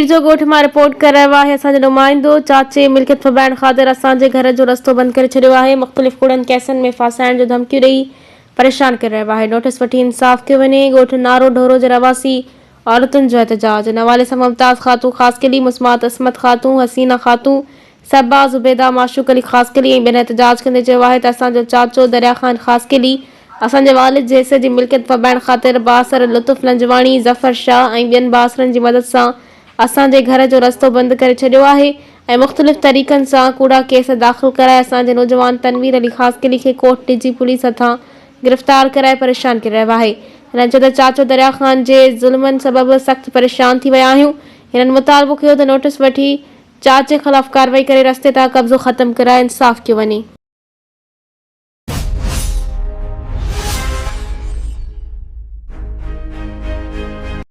जो गोठ में रिपोर्ट कर रहियो आहे असांजो नुमाइंदो। चाचे मिल्कियत फबाइण ख़ातिर असांजे घर जो रस्तो बंद करे छॾियो आहे। मुख़्तलिफ़ कूड़नि केसनि में फासाइण जो धमकियूं ॾेई परेशान करे रहियो आहे। नोटिस वठी इंसाफ़ कयो वञे। गोठ नारो ढोरो जे रवासी औरतुनि जो एहतजाज। इन हवाले सां मुमताज़ खातून ख़ासकिली, मुस्मात असमत खातून, हसीना खातून, सबा ज़ुबैदा, माशूक अली ख़ासकिली ऐं ॿियनि एहतजाज कंदे चयो आहे त असांजो चाचो दरिया ख़ान ख़ासकिली असांजे वालिद जे हिसे जी मिल्कियत फबाइण ख़ातिर बासर लुत्फ़ लंजवाणी, ज़फ़र शाह ऐं ॿियनि बासरनि जी मदद सां असांजे घर जो रस्तो बंद करे छॾियो आहे ऐं मुख़्तलिफ़ तरीक़नि सां कूड़ा केस दाख़िल कराए असांजे नौजवान तनवीर अली ख़ासकिली खे कोर्ट डिजी पुलिस हथां गिरफ़्तार कराए परेशान करे रहियो आहे। हिननि चयो त चाचो दरिया ख़ान जे ज़ुल्मनि सबबि सख़्त परेशान थी विया आहियूं। हिननि मुतालबो कयो त नोटिस वठी चाचे ख़िलाफ़ कार्रवाई करे रस्ते तां कब्ज़ो ख़त्म कराए इंसाफ़ कयो वञे।